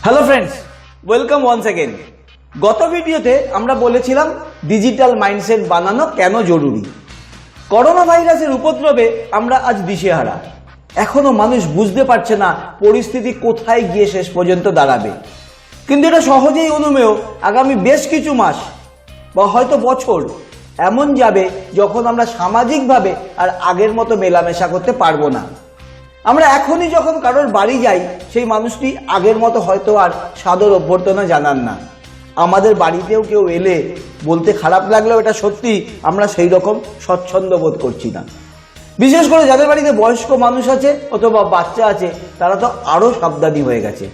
Hello friends, welcome once again. গত ভিডিওতে আমরা বলেছিলাম ডিজিটাল মাইন্ডসেট বানানো কেন জরুরি। করোনা ভাইরাসের উপদ্রবে আমরা আজ দিশেহারা। এখনো মানুষ বুঝতে পারছে না পরিস্থিতি কোথায় গিয়ে শেষ পর্যন্ত দাঁড়াবে। কিন্তু এটা সহজেই অনুমেয় আগামী বেশ কিছু মাস বা হয়তো বছর এমন যাবে যখন আমরা সামাজিকভাবে আর আগের মতো মেলামেশা করতে পারবো না। আমরা এখনই যখন কারোর বাড়ি যাই, সেই মানুষটি আগের মতো হয়তো আর সাদর অভ্যর্থনা জানান না। আমাদের বাড়িতেও কেউ এলে বলতে খারাপ লাগলেও এটা সত্যি, আমরা সেই রকম স্বচ্ছন্দ বোধ করছি না। বিশেষ করে যাদের বাড়িতে বয়স্ক মানুষ আছে অথবা বাচ্চা আছে, তারা তো আরও সাবধানী হয়ে গেছে।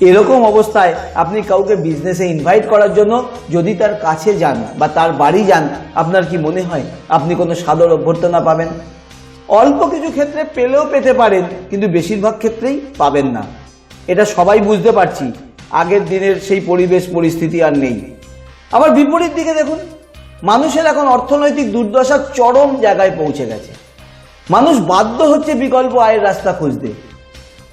এরকম অবস্থায় আপনি কাউকে বিজনেসে ইনভাইট করার জন্য যদি তার কাছে যান বা তার বাড়ি যান, আপনার কি মনে হয় আপনি কোনো সাদর অভ্যর্থনা পাবেন? অল্প কিছু ক্ষেত্রে পেলেও পেতে পারেন, কিন্তু বেশিরভাগ ক্ষেত্রেই পাবেন না। এটা সবাই বুঝতে পারছি। আগের দিনের সেই পরিবেশ পরিস্থিতি আর নেই। আবার বিপরীত দিকে দেখুন, মানুষের এখন অর্থনৈতিক দুর্দশার চরম জায়গায় পৌঁছে গেছে। মানুষ বাধ্য হচ্ছে বিকল্প আয়ের রাস্তা খুঁজতে।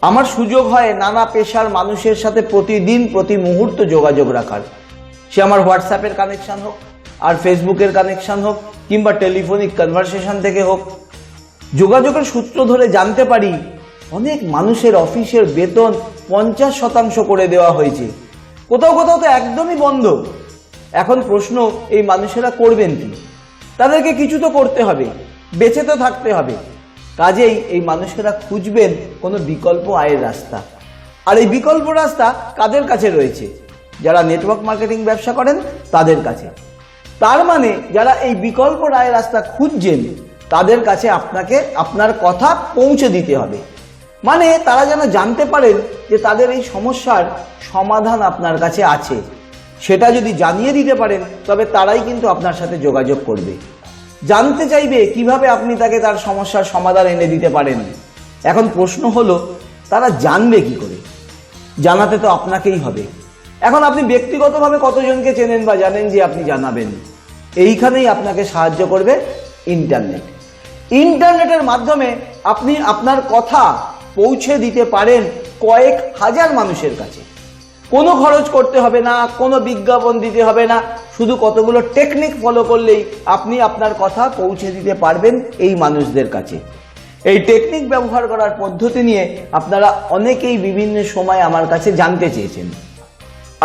আমার সুযোগ হয় নানা পেশার মানুষের সাথে প্রতিদিন প্রতি মুহূর্ত যোগাযোগ রাখার। সে আমার হোয়াটসঅ্যাপের কানেকশন হোক, আর ফেসবুকের কানেকশন হোক, কিংবা টেলিফোনিক কনভারসেশন থেকে হোক। যোগাযোগের সূত্র ধরে জানতে পারি অনেক মানুষের অফিসের বেতন 50% করে দেওয়া হয়েছে, কোথাও কোথাও তো একদমই বন্ধ। এখন প্রশ্ন, এই মানুষেরা করবেন কি? তাদেরকে কিছু তো করতে হবে, বেঁচে তো থাকতে হবে। কাজেই এই মানুষেরা খুঁজবেন কোনো বিকল্প আয়ের রাস্তা। আর এই বিকল্প রাস্তা কাদের কাছে রয়েছে? যারা নেটওয়ার্ক মার্কেটিং ব্যবসা করেন তাদের কাছে। তার মানে যারা এই বিকল্প আয়ের রাস্তা খুঁজছেন, তাদের কাছে আপনাকে আপনার কথা পৌঁছে দিতে হবে। মানে তারা যেন জানতে পারেন যে তাদের এই সমস্যার সমাধান আপনার কাছে আছে। সেটা যদি জানিয়ে দিতে পারেন, তবে তারাই কিন্তু আপনার সাথে যোগাযোগ করবে। জানতে চাইবে কিভাবে আপনি তাকে তার সমস্যার সমাধান এনে দিতে পারেন। এখন প্রশ্ন হলো, তারা জানবে কি করে? জানাতে তো আপনাকেই হবে। এখন আপনি ব্যক্তিগতভাবে কতজনকে চেনেন বা জানেন যে আপনি জানাবেন? এইখানেই আপনাকে সাহায্য করবে ইন্টারনেট। ইন্টারনেটের মাধ্যমে আপনি আপনার কথা পৌঁছে দিতে পারেন কয়েক হাজার মানুষের কাছে। কোনো খরচ করতে হবে না, কোনো বিজ্ঞাপন দিতে হবে না। শুধু কতগুলো টেকনিক ফলো করলেই আপনি আপনার কথা পৌঁছে দিতে পারবেন এই মানুষদের কাছে। এই টেকনিক ব্যবহার করার পদ্ধতি নিয়ে আপনারা অনেকেই বিভিন্ন সময় আমার কাছে জানতে চেয়েছেন।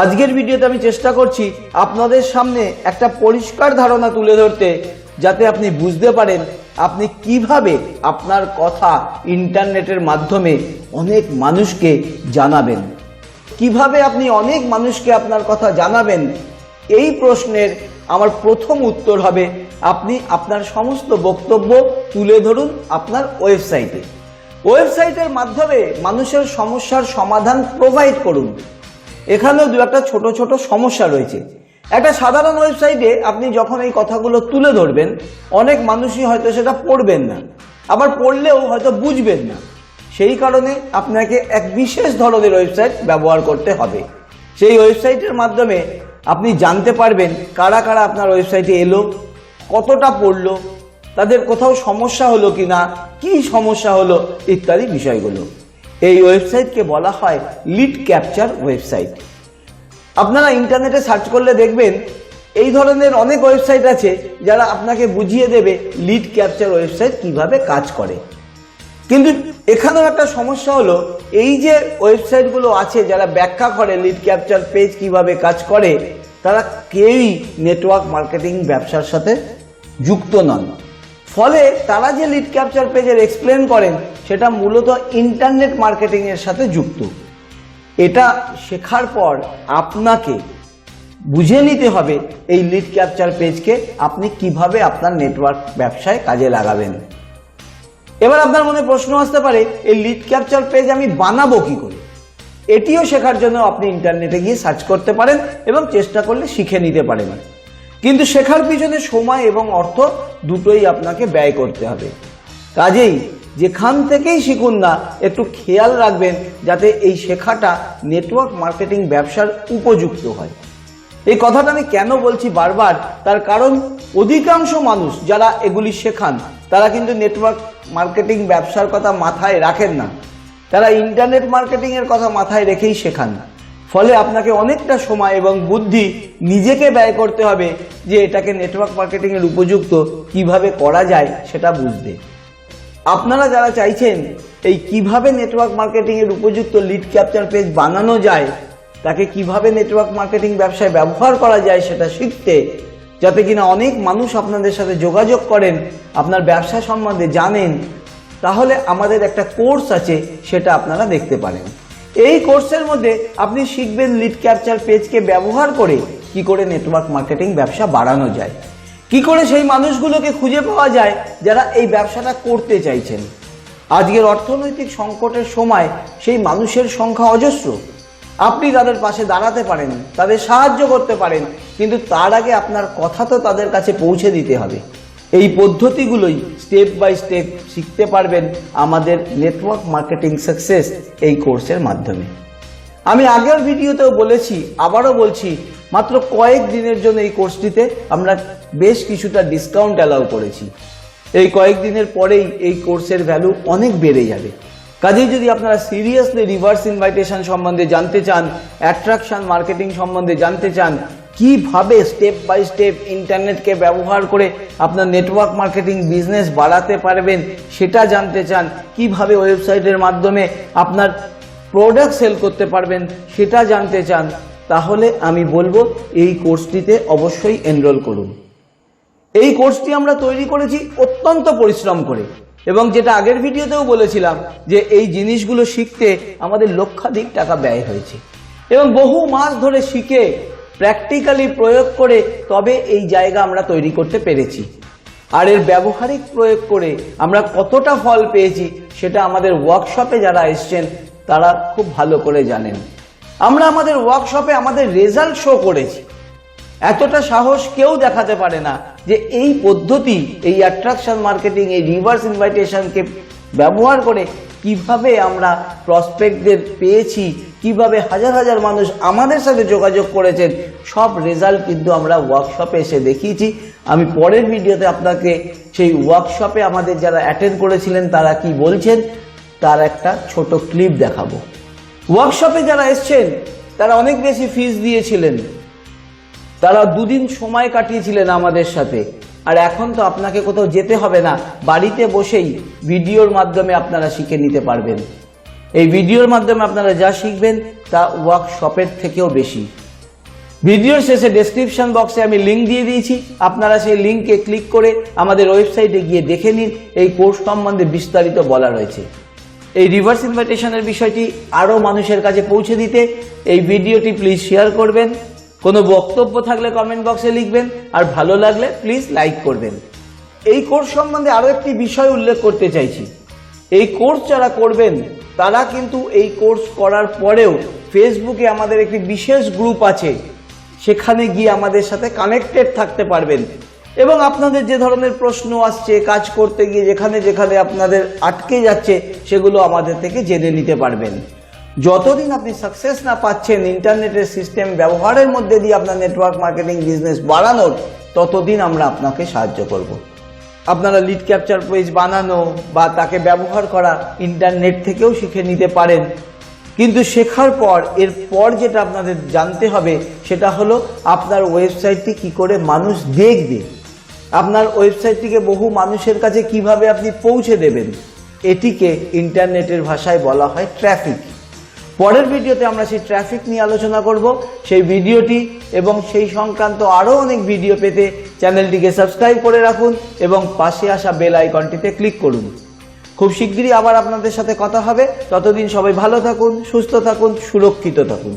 আজকের ভিডিওতে আমি চেষ্টা করছি আপনাদের সামনে একটা পরিষ্কার ধারণা তুলে ধরতে, যাতে আপনি বুঝতে পারেন আপনি কিভাবে আপনার কথা ইন্টারনেটের মাধ্যমে অনেক মানুষকে জানাবেন। কিভাবে আপনি অনেক মানুষকে আপনার কথা জানাবেন, এই প্রশ্নের আমার প্রথম উত্তর হবে, আপনি আপনার সমস্ত বক্তব্য তুলে ধরুন আপনার ওয়েবসাইটে। ওয়েবসাইটের মাধ্যমে মানুষের সমস্যার সমাধান প্রোভাইড করুন। এখানেও দু একটা ছোট ছোট সমস্যা রয়েছে। একটা সাধারণ ওয়েবসাইটে আপনি যখন এই কথাগুলো তুলে ধরবেন, অনেক মানুষই হয়তো সেটা পড়বেন না, আবার পড়লেও হয়তো বুঝবেন না। সেই কারণে আপনাকে এক বিশেষ ধরনের ওয়েবসাইট ব্যবহার করতে হবে। সেই ওয়েবসাইটের মাধ্যমে আপনি জানতে পারবেন কারা কারা আপনার ওয়েবসাইটে এলো, কতটা পড়লো, তাদের কোথাও সমস্যা হলো কি না, কি সমস্যা হলো ইত্যাদি বিষয়গুলো। এই ওয়েবসাইটকে বলা হয় লিড ক্যাপচার ওয়েবসাইট। আপনারা ইন্টারনেটে সার্চ করলে দেখবেন এই ধরনের অনেক ওয়েবসাইট আছে যারা আপনাকে বুঝিয়ে দেবে লিড ক্যাপচার ওয়েবসাইট কিভাবে কাজ করে। কিন্তু এখানেও একটা সমস্যা হলো, এই যে ওয়েবসাইটগুলো আছে যারা ব্যাখ্যা করে লিড ক্যাপচার পেজ কিভাবে কাজ করে, তারা কেউই নেটওয়ার্ক মার্কেটিং ব্যবসার সাথে যুক্ত নন। ফলে তারা যে লিড ক্যাপচার পেজের এক্সপ্লেন করেন, সেটা মূলত ইন্টারনেট মার্কেটিং এর সাথে যুক্ত। এটা শেখার পর আপনাকে বুঝে নিতে হবে এই লিড ক্যাপচার পেজকে আপনি কিভাবে আপনার নেটওয়ার্ক ব্যবসায় কাজে লাগাবেন। এবার আপনার মনে প্রশ্ন আসতে পারে, এই লিড ক্যাপচার পেজ আমি বানাবো কি করে? এটিও শেখার জন্য আপনি ইন্টারনেটে গিয়ে সার্চ করতে পারেন এবং চেষ্টা করলে শিখে নিতে পারেন। কিন্তু শেখার পিছনে সময় এবং অর্থ দুটোই আপনাকে ব্যয় করতে হবে। কাজেই যেখান থেকেই শিখুন না, একটু খেয়াল রাখবেন যাতে এই শেখাটা নেটওয়ার্ক মার্কেটিং ব্যবসার উপযুক্ত হয়। এই কথাটা আমি কেন বলছি বারবার, তার কারণ অধিকাংশ মানুষ যারা এগুলি শেখান, তারা কিন্তু নেটওয়ার্ক মার্কেটিং ব্যবসার কথা মাথায় রাখেন না। তারা ইন্টারনেট মার্কেটিং এর কথা মাথায় রেখেই শেখান। ফলে আপনাকে অনেকটা সময় এবং বুদ্ধি নিজেকে ব্যয় করতে হবে যে এটাকে নেটওয়ার্ক মার্কেটিং এর উপযুক্ত কিভাবে করা যায় সেটা বুঝতে। আপনারা যারা চাইছেন এই কিভাবে নেটওয়ার্ক মার্কেটিং এর উপযুক্ত লিড ক্যাপচার পেজ বানানো যায়, তাকে কিভাবে নেটওয়ার্ক মার্কেটিং ব্যবসায় ব্যবহার করা যায় সেটা শিখতে, যাতে কিনা অনেক মানুষ আপনাদের সাথে যোগাযোগ করেন, আপনার ব্যবসা সম্বন্ধে জানেন, তাহলে আমাদের একটা কোর্স আছে, সেটা আপনারা দেখতে পারেন। এই কোর্সের মধ্যে আপনি শিখবেন লিড ক্যাপচার পেজকে ব্যবহার করে কি করে নেটওয়ার্ক মার্কেটিং ব্যবসা বাড়ানো যায়, কি করে সেই মানুষগুলোকে খুঁজে পাওয়া যায় যারা এই ব্যবসাটা করতে চাইছেন। আজকের অর্থনৈতিক সংকটের সময় সেই মানুষের সংখ্যা অজস্র। আপনি তাদের পাশে দাঁড়াতে পারেন, তাদের সাহায্য করতে পারেন, কিন্তু তার আগে আপনার কথা তো তাদের কাছে পৌঁছে দিতে হবে। এই পদ্ধতিগুলোই স্টেপ বাই স্টেপ শিখতে পারবেন আমাদের নেটওয়ার্ক মার্কেটিং সাকসেস এই কোর্সের মাধ্যমে। আমি আগের ভিডিওতেও বলেছি, আবারও বলছি, মাত্র কয়েক দিনের জন্য এই কোর্সটিতে আমরা বেশ কিছুটা ডিসকাউন্ট অ্যালাউ করেছি। এই কয়েকদিনের পরেই এই কোর্সের ভ্যালু অনেক বেড়ে যাবে। কাজেই যদি আপনারা সিরিয়াসলি রিভার্স ইনভাইটেশন সম্বন্ধে জানতে চান, অ্যাট্রাকশন মার্কেটিং সম্বন্ধে জানতে চান, কিভাবে স্টেপ বাই স্টেপ ইন্টারনেটকে ব্যবহার করে আপনার নেটওয়ার্ক মার্কেটিং বিজনেস বাড়াতে পারবেন সেটা জানতে চান, কিভাবে ওয়েবসাইটের মাধ্যমে আপনার প্রোডাক্ট সেল করতে পারবেন সেটা জানতে চান, তাহলে আমি বলবো এই কোর্সটিতে অবশ্যই এনরোল করুন। এই কোর্সটি আমরা তৈরি করেছি অত্যন্ত পরিশ্রম করে, এবং যেটা আগের ভিডিওতেও বলেছিলাম যে এই জিনিসগুলো শিখতে আমাদের লক্ষাধিক টাকা ব্যয় হয়েছে, এবং বহু মাস ধরে শিখে প্র্যাকটিক্যালি প্রয়োগ করে তবে এই জায়গা আমরা তৈরি করতে পেরেছি। আর এর ব্যবহারিক প্রয়োগ করে আমরা কতটা ফল পেয়েছি সেটা আমাদের ওয়ার্কশপে যারা এসছেন তারা খুব ভালো করে জানেন। আমরা আমাদের ওয়ার্কশপে আমাদের রেজাল্ট শো করেছি। এতটা সাহস কেউ দেখাতে পারে না যে এই পদ্ধতি, এই অ্যাট্রাকশন মার্কেটিং, এই রিভার্স ইনভাইটেশনকে ব্যবহার করে কিভাবে আমরা প্রসপেক্টদের পেয়েছি, কিভাবে হাজার হাজার মানুষ আমাদের সাথে যোগাযোগ করেছেন, সব রেজাল্ট কিন্তু আমরা ওয়ার্কশপে এসে দেখিয়েছি। আমি পরের ভিডিওতে আপনাকে সেই ওয়ার্কশপে আমাদের যারা অ্যাটেন্ড করেছিলেন তারা কি বলছেন তার একটা ছোট ক্লিপ দেখাবো। ওয়ার্কশপে যারা এসছেন তারা অনেক বেশি ফিস দিয়েছিলেন, তারা 2 দিন সময় কাটিয়েছিলেন আমাদের সাথে। আর এখন তো আপনাকে কোথাও যেতে হবে না, বাড়িতে বসেই ভিডিওর মাধ্যমে আপনারা শিখে নিতে পারবেন। এই ভিডিওর মাধ্যমে আপনারা যা শিখবেন তা ওয়ার্কশপের থেকেও বেশি। ভিডিওর শেষে ডেসক্রিপশন বক্সে আমি লিঙ্ক দিয়ে দিয়েছি, আপনারা সেই লিঙ্কে ক্লিক করে আমাদের ওয়েবসাইটে গিয়ে দেখে নিন। এই কোর্স সম্বন্ধে বিস্তারিত বলা রয়েছে। এই রিভার্স ইনভাইটেশনের বিষয়টি আরও মানুষের কাছে পৌঁছে দিতে এই ভিডিওটি প্লিজ শেয়ার করবেন। কোনো বক্তব্য থাকলে কমেন্ট বক্সে লিখবেন, আর ভালো লাগলে প্লিজ লাইক করবেন। এই কোর্স সম্বন্ধে আরও একটি বিষয় উল্লেখ করতে চাইছি। এই কোর্স যারা করবেন তারা কিন্তু এই কোর্স করার পরেও ফেসবুকে আমাদের একটি বিশেষ গ্রুপ আছে, সেখানে গিয়ে আমাদের সাথে কানেক্টেড থাকতে পারবেন, এবং আপনাদের যে ধরনের প্রশ্ন আসছে কাজ করতে গিয়ে যেখানে যেখানে আপনাদের আটকে যাচ্ছে সেগুলো আমাদের থেকে জেনে নিতে পারবেন। যতদিন আপনি সাকসেস না পাচ্ছেন ইন্টারনেটের সিস্টেম ব্যবহারের মধ্যে দিয়ে আপনার নেটওয়ার্ক মার্কেটিং বিজনেস বাড়ানোর, ততদিন আমরা আপনাকে সাহায্য করব। আপনারা লিড ক্যাপচার পেজ বানানো বা তাকে ব্যবহার করা ইন্টারনেট থেকেও শিখে নিতে পারেন, কিন্তু শেখার পর এরপর যেটা আপনাদের জানতে হবে সেটা হলো আপনার ওয়েবসাইটটি কি করে মানুষ দেখবে, আপনার ওয়েবসাইটটিকে বহু মানুষের কাছে কিভাবে আপনি পৌঁছে দেবেন। এটিকে ইন্টারনেটের ভাষায় বলা হয় ট্রাফিক। পরের ভিডিওতে আমরা সেই ট্রাফিক নিয়ে আলোচনা করব। সেই ভিডিওটি এবং সেই সংক্রান্ত আরও অনেক ভিডিও পেতে চ্যানেলটিকে সাবস্ক্রাইব করে রাখুন এবং পাশে আসা বেল আইকনটিতে ক্লিক করুন। খুব শিগগিরই আবার আপনাদের সাথে কথা হবে। ততদিন সবাই ভালো থাকুন, সুস্থ থাকুন, সুরক্ষিত থাকুন।